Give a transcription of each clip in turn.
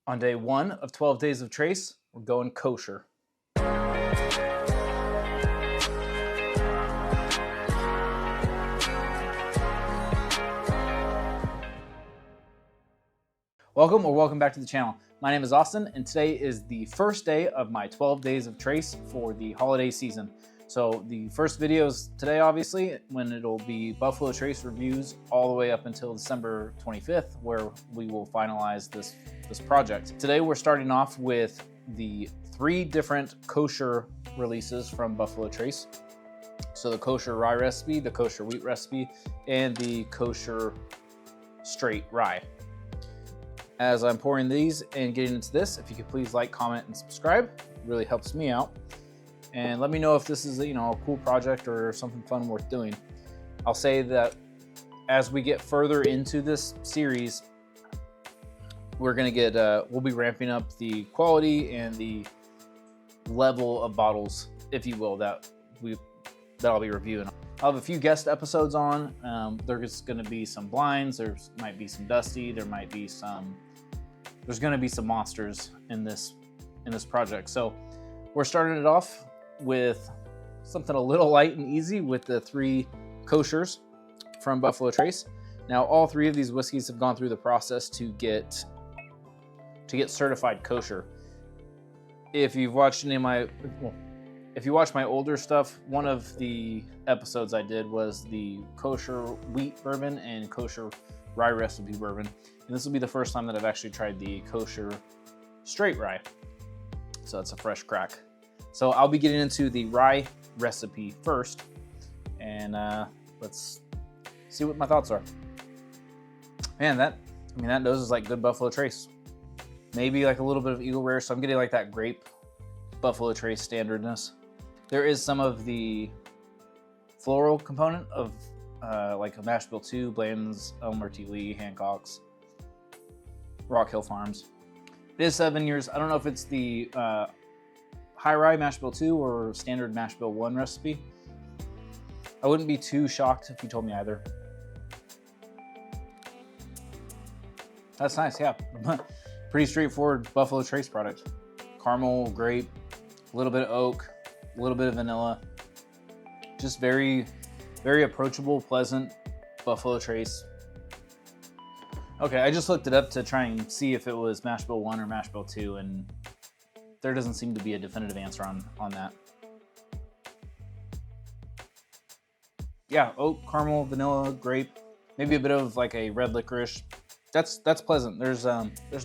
On day 1 of 12 days of Trace, we're going kosher. Welcome back to the channel. My name is Austin, and today is the first day of my 12 days of Trace for the holiday season. So the first video is today, obviously, when it'll be Buffalo Trace reviews all the way up until December 25th, where we will finalize this project. Today we're starting off with the 3 different kosher releases from Buffalo Trace. So the kosher rye recipe, the kosher wheat recipe, and the kosher straight rye. As I'm pouring these and getting into this, if you could please like, comment, and subscribe, it really helps me out. And let me know if this is a cool project or something fun worth doing. I'll say that as we get further into this series, we're gonna get we'll be ramping up the quality and the level of bottles, if you will, that I'll be reviewing. I'll have a few guest episodes on. There's gonna be some blinds. There might be some Dusty. There's gonna be some monsters in this project. So we're starting it off with something a little light and easy with the 3 koshers from Buffalo Trace. Now, all 3 of these whiskeys have gone through the process to get certified kosher. If you've watched if you watch my older stuff, one of the episodes I did was the kosher wheat bourbon and kosher rye recipe bourbon. And this will be the first time that I've actually tried the kosher straight rye. So it's a fresh crack. So I'll be getting into the rye recipe first, and let's see what my thoughts are. Man, that nose is like good Buffalo Trace. Maybe like a little bit of Eagle Rare, so I'm getting like that grape Buffalo Trace standardness. There is some of the floral component of like a Mash Bill 2, Bland's, Elmer T. Lee, Hancock's, Rock Hill Farms. It is 7 years. I don't know if it's the High Rye Mash Bill 2 or standard Mash Bill 1 recipe. I wouldn't be too shocked if you told me either. That's nice, yeah. Pretty straightforward Buffalo Trace product. Caramel, grape, a little bit of oak, a little bit of vanilla. Just very, very approachable, pleasant Buffalo Trace. Okay, I just looked it up to try and see if it was Mash Bill 1 or Mash Bill 2, and there doesn't seem to be a definitive answer on that. Yeah, oak, caramel, vanilla, grape, maybe a bit of like a red licorice. That's pleasant. There's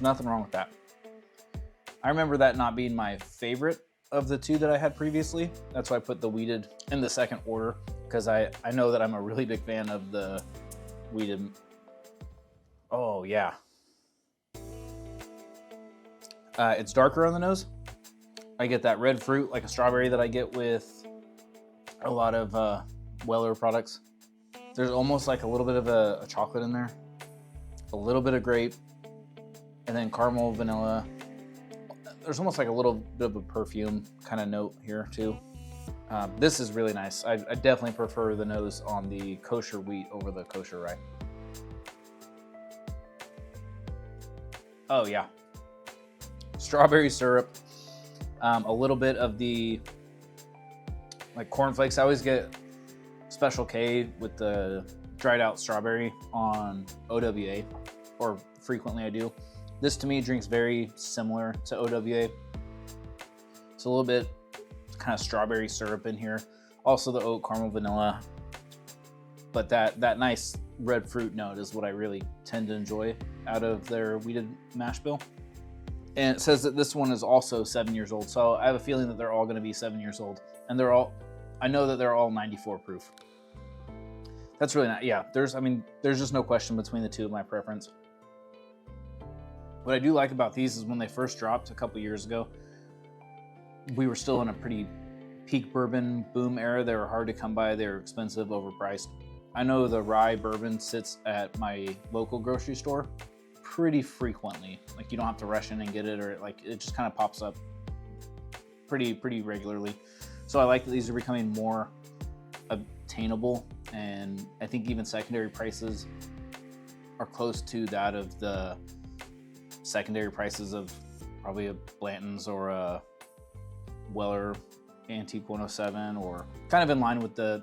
nothing wrong with that. I remember that not being my favorite of the 2 that I had previously. That's why I put the wheated in the second order, because I know that I'm a really big fan of the wheated. Oh yeah. It's darker on the nose. I get that red fruit, like a strawberry, that I get with a lot of Weller products. There's almost like a little bit of a chocolate in there, a little bit of grape, and then caramel, vanilla. There's almost like a little bit of a perfume kind of note here too. This is really nice. I definitely prefer the nose on the kosher wheat over the kosher rye. Oh yeah. Strawberry syrup, a little bit of the like cornflakes. I always get Special K with the dried out strawberry on OWA, or frequently I do. This to me drinks very similar to OWA. It's a little bit kind of strawberry syrup in here. Also the oat, caramel, vanilla. But that nice red fruit note is what I really tend to enjoy out of their wheated mash bill. And it says that this one is also 7 years old. So I have a feeling that they're all going to be 7 years old. And I know that they're all 94 proof. That's really not, yeah, there's just no question between the 2 of my preference. What I do like about these is when they first dropped a couple years ago, we were still in a pretty peak bourbon boom era. They were hard to come by. They were expensive, overpriced. I know the rye bourbon sits at my local grocery store pretty frequently. Like, you don't have to rush in and get it, or like it just kind of pops up pretty regularly. So I like that these are becoming more obtainable, and I think even secondary prices are close to that of the secondary prices of probably a Blanton's or a Weller Antique 107, or kind of in line with the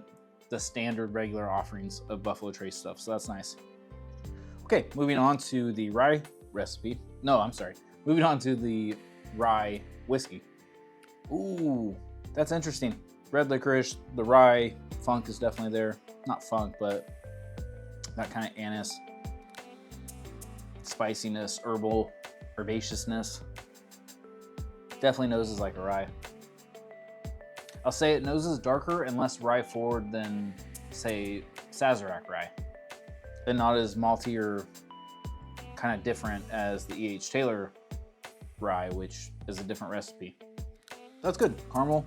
standard regular offerings of Buffalo Trace stuff. So that's nice. Okay, moving on to the rye recipe. No, I'm sorry. Moving on to the rye whiskey. Ooh, that's interesting. Red licorice, the rye funk is definitely there. Not funk, but that kind of anise, spiciness, herbal, herbaceousness. Definitely noses like a rye. I'll say it noses darker and less rye forward than, say, Sazerac rye, and not as malty or kind of different as the E.H. Taylor rye, which is a different recipe. That's good. Caramel,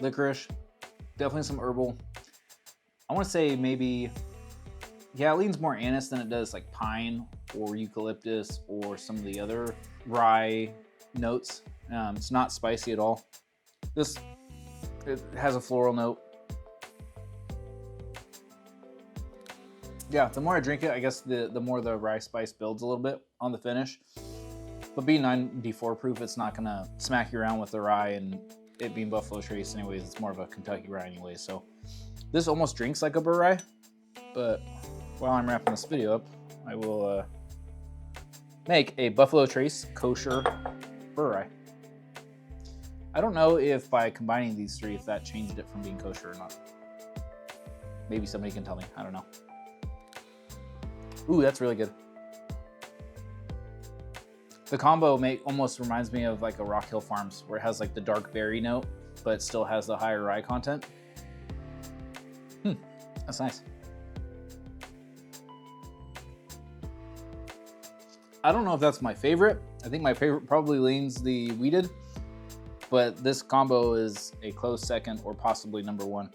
licorice, definitely some herbal. I want to say maybe, yeah, it leans more anise than it does like pine or eucalyptus or some of the other rye notes. It's not spicy at all. It has a floral note. Yeah, the more I drink it, I guess the more the rye spice builds a little bit on the finish. But being 94 proof, it's not gonna smack you around with the rye, and it being Buffalo Trace anyways, it's more of a Kentucky rye anyways. So this almost drinks like a burr rye, but while I'm wrapping this video up, I will make a Buffalo Trace kosher burr rye. I don't know if by combining these three, if that changed it from being kosher or not. Maybe somebody can tell me, I don't know. Ooh, that's really good. The combo almost reminds me of like a Rock Hill Farms, where it has like the dark berry note, but still has the higher rye content. That's nice. I don't know if that's my favorite. I think my favorite probably leans the wheated, but this combo is a close second or possibly number one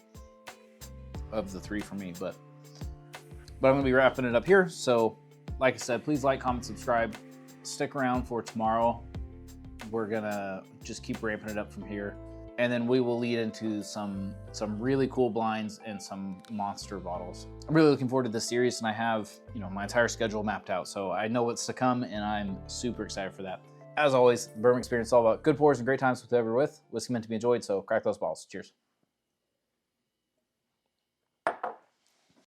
of the three for me. But I'm gonna be wrapping it up here. So like I said, please like, comment, subscribe. Stick around for tomorrow. We're gonna just keep ramping it up from here. And then we will lead into some really cool blinds and some monster bottles. I'm really looking forward to this series, and I have, my entire schedule mapped out. So I know what's to come, and I'm super excited for that. As always, Bourbon Experience is all about good pours and great times with whoever with. Whiskey meant to be enjoyed, so crack those balls. Cheers.